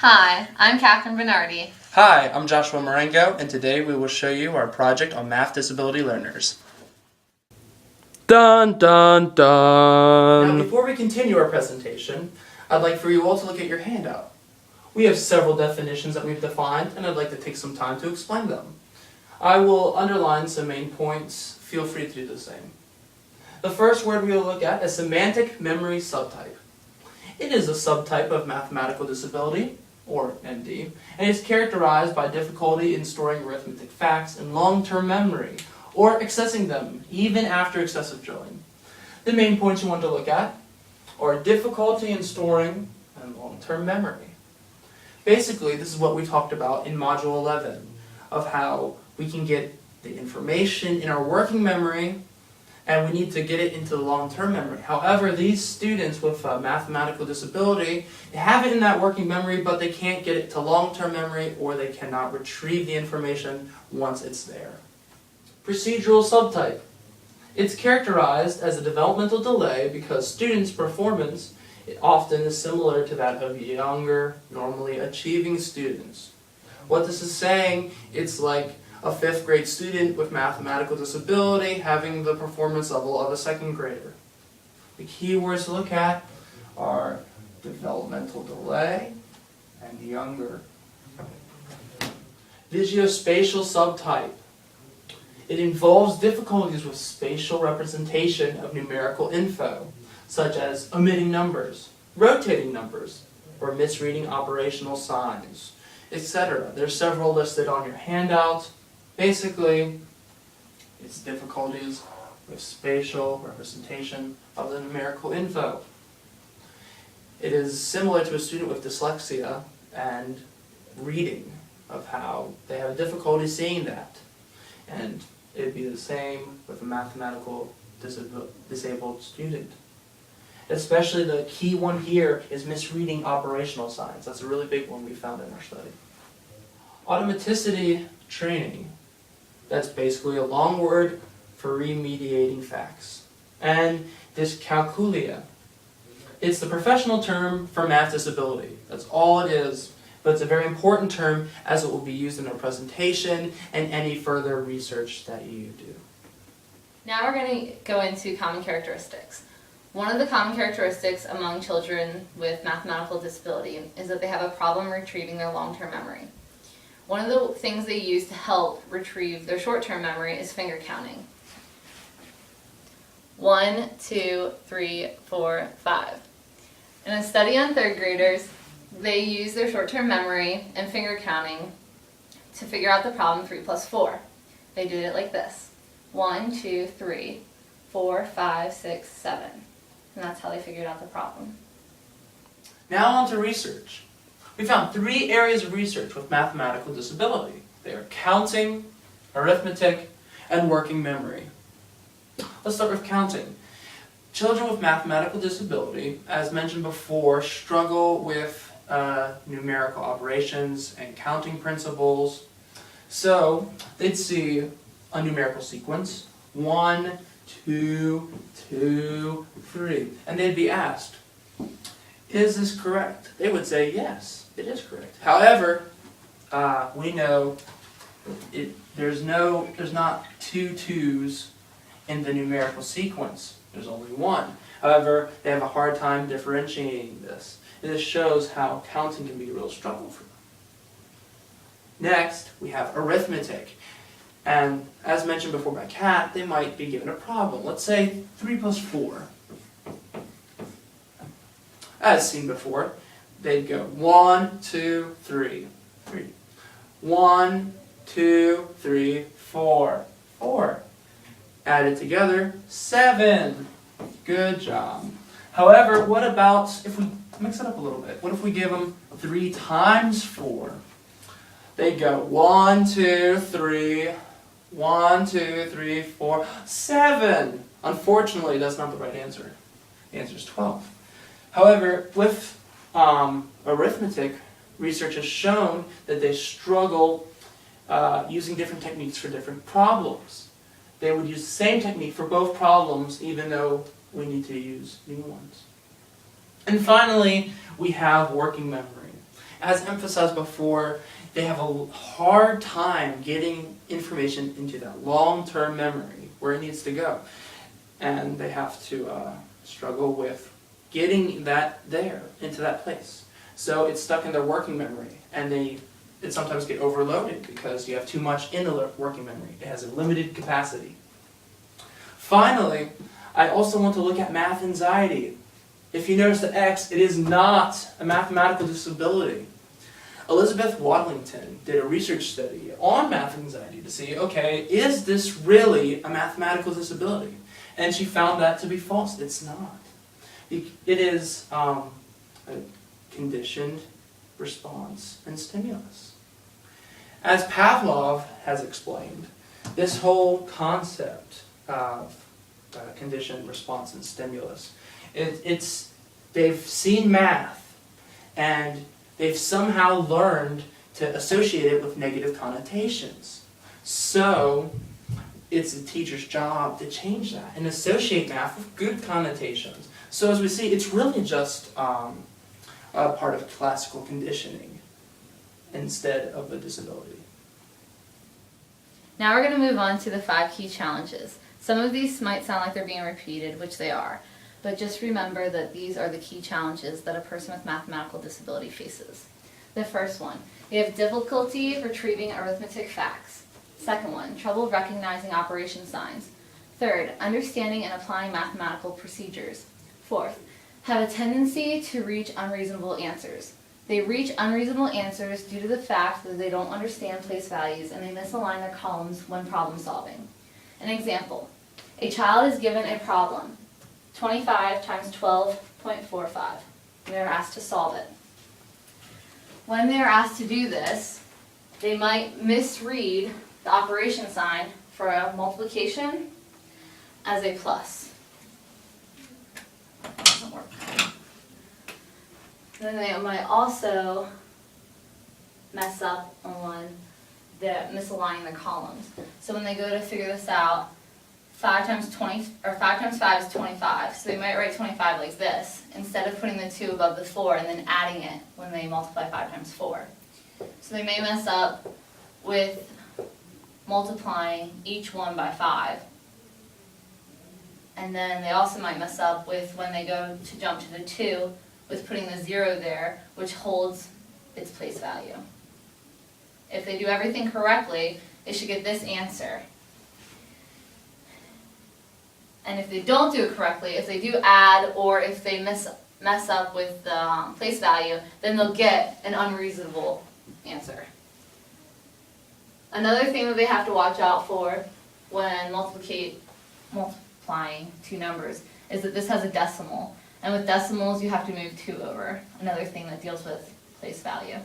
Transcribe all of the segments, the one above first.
Hi, I'm Katherine Bernardi. Hi, I'm Joshua Marengo, and today we will show you our project on math disability learners. Dun dun dun! Now before we continue our presentation, I'd like for you all to look at your handout. We have several definitions that we've defined, and I'd like to take some time to explain them. I will underline some main points. Feel free to do the same. The first word we will look at is semantic memory subtype. It is a subtype of mathematical disability, or MD, and is characterized by difficulty in storing arithmetic facts in long-term memory, or accessing them, even after excessive drilling. The main points you want to look at are difficulty in storing and long-term memory. Basically, this is what we talked about in Module 11, of how we can get the information in our working memory and we need to get it into the long-term memory. However, these students with a mathematical disability, they have it in that working memory, but they can't get it to long-term memory, or they cannot retrieve the information once it's there. Procedural subtype. It's characterized as a developmental delay because students' performance often is similar to that of younger, normally achieving students. What this is saying, it's like a 5th grade student with mathematical disability having the performance level of a 2nd grader. The key words to look at are developmental delay and younger. Visuospatial subtype. It involves difficulties with spatial representation of numerical info, such as omitting numbers, rotating numbers, or misreading operational signs, etc. There's several listed on your handout. Basically, it's difficulties with spatial representation of the numerical info. It is similar to a student with dyslexia and reading, of how they have difficulty seeing that. And it would be the same with a mathematical disabled student. Especially the key one here is misreading operational signs. That's a really big one we found in our study. Automaticity training. That's basically a long word for remediating facts. And dyscalculia. It's the professional term for math disability. That's all it is. But it's a very important term as it will be used in our presentation and any further research that you do. Now we're going to go into common characteristics. One of the common characteristics among children with mathematical disability is that they have a problem retrieving their long-term memory. One of the things they use to help retrieve their short-term memory is finger counting. 1, 2, 3, 4, 5. In a study on 3rd graders, they use their short-term memory and finger counting to figure out the problem 3 plus 4. They did it like this. 1, 2, 3, 4, 5, 6, 7. And that's how they figured out the problem. Now on to research. We found 3 areas of research with mathematical disability. They are counting, arithmetic, and working memory. Let's start with counting. Children with mathematical disability, as mentioned before, struggle with numerical operations and counting principles. So they'd see a numerical sequence, 1, 2, 2, 3, and they'd be asked, is this correct? They would say, yes, it is correct. However, we know there's not 2 2s in the numerical sequence. There's only 1. However, they have a hard time differentiating this. This shows how counting can be a real struggle for them. Next, we have arithmetic. And as mentioned before by Kat, they might be given a problem. Let's say 3 plus 4. As seen before, they'd go 1, 2, 3, 3. 1, 2, 3, 4, 4. Added together, 7. Good job. However, what about if we mix it up a little bit? What if we give them 3 times 4? They'd go 1, 2, 3, 1, 2, 3, 4, 7. Unfortunately, that's not the right answer. The answer is 12. However, with arithmetic, research has shown that they struggle using different techniques for different problems. They would use the same technique for both problems, even though we need to use new ones. And finally, we have working memory. As emphasized before, they have a hard time getting information into that long-term memory where it needs to go. And they have to struggle with getting that there, into that place. So it's stuck in their working memory, and it sometimes get overloaded because you have too much in the working memory. It has a limited capacity. Finally, I also want to look at math anxiety. If you notice the X, it is not a mathematical disability. Elizabeth Waddington did a research study on math anxiety to see, okay, is this really a mathematical disability? And she found that to be false. It's not. It is a conditioned response and stimulus. As Pavlov has explained, this whole concept of conditioned response and stimulus, they've seen math and they've somehow learned to associate it with negative connotations. So it's the teacher's job to change that and associate math with good connotations. So as we see, it's really just a part of classical conditioning instead of a disability. Now we're going to move on to the 5 key challenges. Some of these might sound like they're being repeated, which they are, but just remember that these are the key challenges that a person with mathematical disability faces. The first one, they have difficulty retrieving arithmetic facts. Second one, trouble recognizing operation signs. Third, understanding and applying mathematical procedures. Fourth, have a tendency to reach unreasonable answers. They reach unreasonable answers due to the fact that they don't understand place values and they misalign their columns when problem solving. An example, a child is given a problem, 25 times 12.45. They are asked to solve it. When they are asked to do this, they might misread the operation sign for a multiplication as a plus. That doesn't work. Then they might also mess up on misaligning the columns. So when they go to figure this out, 5 times 5 is 25. So they might write 25 like this, instead of putting the 2 above the 4 and then adding it when they multiply 5 times 4. So they may mess up with multiplying each one by 5. And then they also might mess up with when they go to jump to the 2 with putting the 0 there, which holds its place value. If they do everything correctly, they should get this answer. And if they don't do it correctly, if they do add or if they mess up with the place value, then they'll get an unreasonable answer. Another thing that they have to watch out for when multiplying 2 numbers is that this has a decimal. And with decimals, you have to move 2 over. Another thing that deals with place value.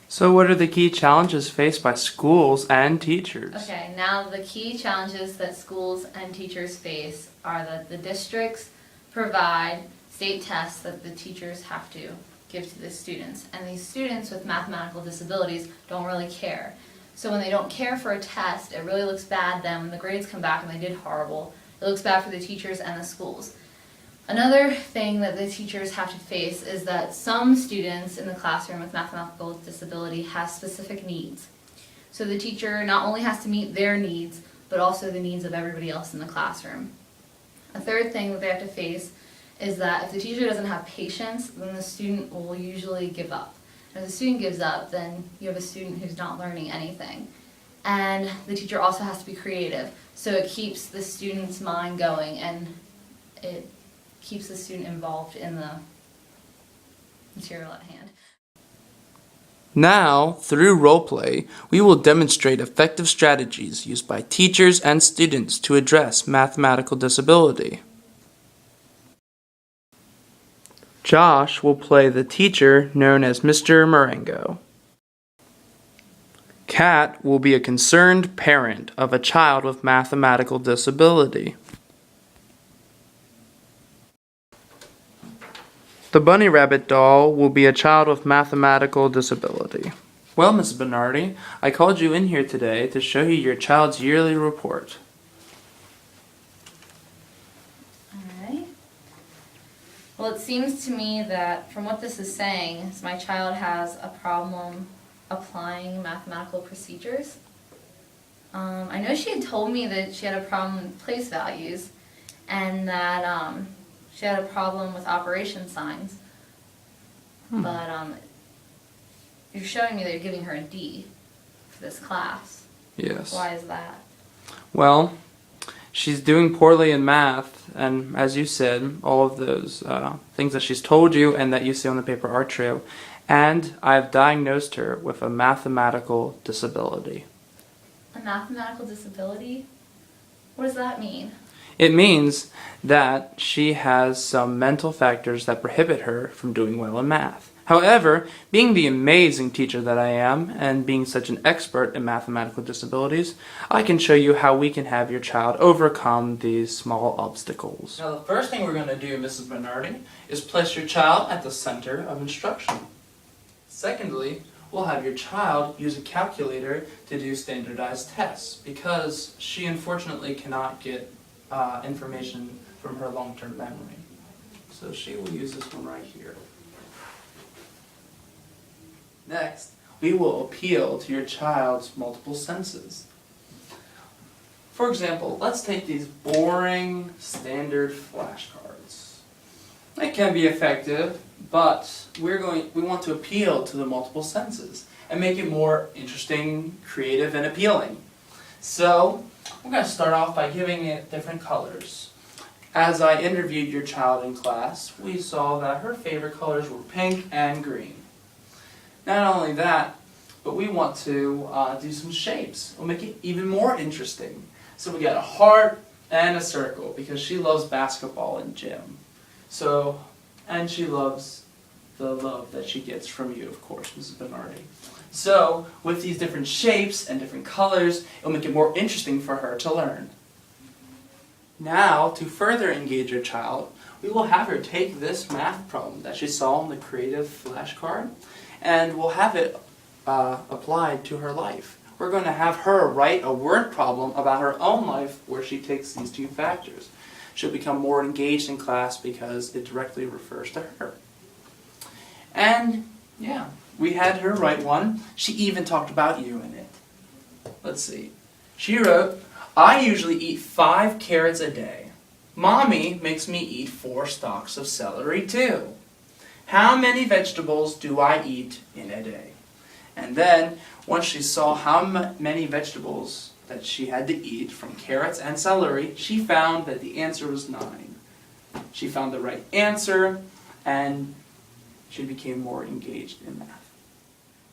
So what are the key challenges faced by schools and teachers? Okay, now the key challenges that schools and teachers face are that the districts provide state tests that the teachers have to give to the students. And these students with mathematical disabilities don't really care. So when they don't care for a test, it really looks bad then when the grades come back and they did horrible. It looks bad for the teachers and the schools. Another thing that the teachers have to face is that some students in the classroom with mathematical disability have specific needs. So the teacher not only has to meet their needs, but also the needs of everybody else in the classroom. A third thing that they have to face is that if the teacher doesn't have patience, then the student will usually give up. And if the student gives up, then you have a student who's not learning anything. And the teacher also has to be creative, so it keeps the student's mind going and it keeps the student involved in the material at hand. Now, through roleplay, we will demonstrate effective strategies used by teachers and students to address mathematical disability. Josh will play the teacher known as Mr. Marengo. Kat will be a concerned parent of a child with mathematical disability. The bunny rabbit doll will be a child with mathematical disability. Well, Ms. Bernardi, I called you in here today to show you your child's yearly report. Alright. Well, it seems to me that from what this is saying, is my child has a problem applying mathematical procedures. I know she had told me that she had a problem with place values and that she had a problem with operation signs. But you're showing me that you're giving her a D for this class. Yes. Why is that? Well, she's doing poorly in math, and as you said, all of those things that she's told you and that you see on the paper are true. And I've diagnosed her with a mathematical disability. A mathematical disability? What does that mean? It means that she has some mental factors that prohibit her from doing well in math. However, being the amazing teacher that I am, and being such an expert in mathematical disabilities, I can show you how we can have your child overcome these small obstacles. Now the first thing we're going to do, Mrs. Bernardi, is place your child at the center of instruction. Secondly, we'll have your child use a calculator to do standardized tests, because she unfortunately cannot get information from her long-term memory. So she will use this one right here. Next, we will appeal to your child's multiple senses. For example, let's take these boring standard flashcards. They can be effective, but we want to appeal to the multiple senses and make it more interesting, creative, and appealing. So, we're going to start off by giving it different colors. As I interviewed your child in class, we saw that her favorite colors were pink and green. Not only that, but we want to do some shapes. We'll make it even more interesting. So we got a heart and a circle because she loves basketball in gym. So, and she loves the love that she gets from you, of course, Mrs. Bernardi. So, with these different shapes and different colors, it'll make it more interesting for her to learn. Now, to further engage your child, we will have her take this math problem that she saw on the creative flashcard, and we'll have it applied to her life. We're going to have her write a word problem about her own life where she takes these two factors. She'll become more engaged in class because it directly refers to her. And, yeah, we had her write one. She even talked about you in it. Let's see. She wrote, "I usually eat 5 carrots a day. Mommy makes me eat 4 stalks of celery too. How many vegetables do I eat in a day?" And then, once she saw how many vegetables that she had to eat from carrots and celery, she found that the answer was 9. She found the right answer, and she became more engaged in math.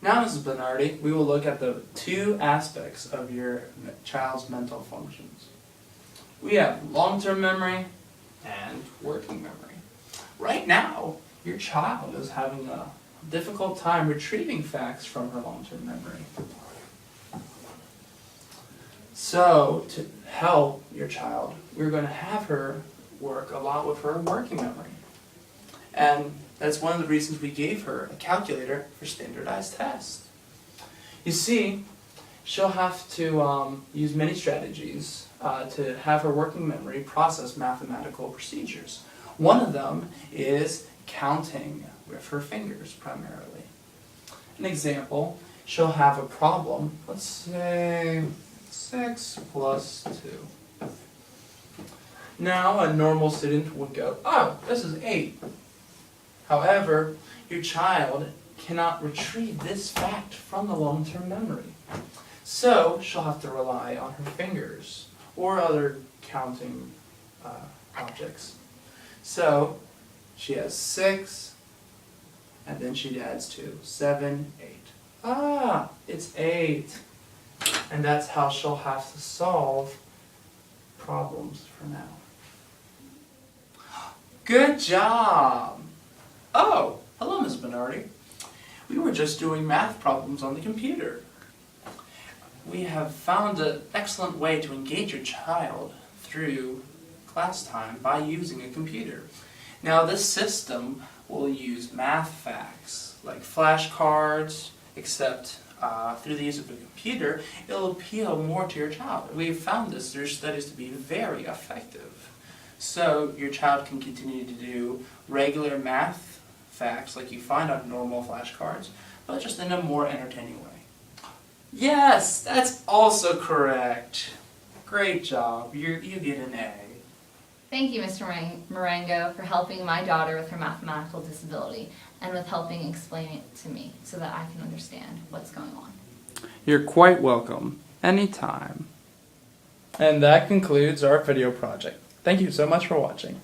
Now, Mrs. Bernardi, we will look at the 2 aspects of your child's mental functions. We have long-term memory and working memory. Right now, your child is having a difficult time retrieving facts from her long-term memory. So, to help your child, we're going to have her work a lot with her working memory. And that's one of the reasons we gave her a calculator for standardized tests. You see, she'll have to use many strategies to have her working memory process mathematical procedures. One of them is counting with her fingers, primarily. An example, she'll have a problem, let's say 6 plus 2. Now, a normal student would go, "Oh, this is 8. However, your child cannot retrieve this fact from the long-term memory. So, she'll have to rely on her fingers or other counting objects. So, she has 6, and then she adds 2. 7, 8. Ah, it's 8. And that's how she'll have to solve problems for now. Good job! Oh, hello, Ms. Bernardi. We were just doing math problems on the computer. We have found an excellent way to engage your child through class time by using a computer. Now, this system will use math facts like flashcards, except through the use of a computer, it'll appeal more to your child. We've found this through studies to be very effective. so your child can continue to do regular math facts like you find on normal flashcards, but just in a more entertaining way. Yes, that's also correct. Great job. You get an A. Thank you, Mr. Marengo, for helping my daughter with her mathematical disability and with helping explain it to me so that I can understand what's going on. You're quite welcome. Anytime. And that concludes our video project. Thank you so much for watching.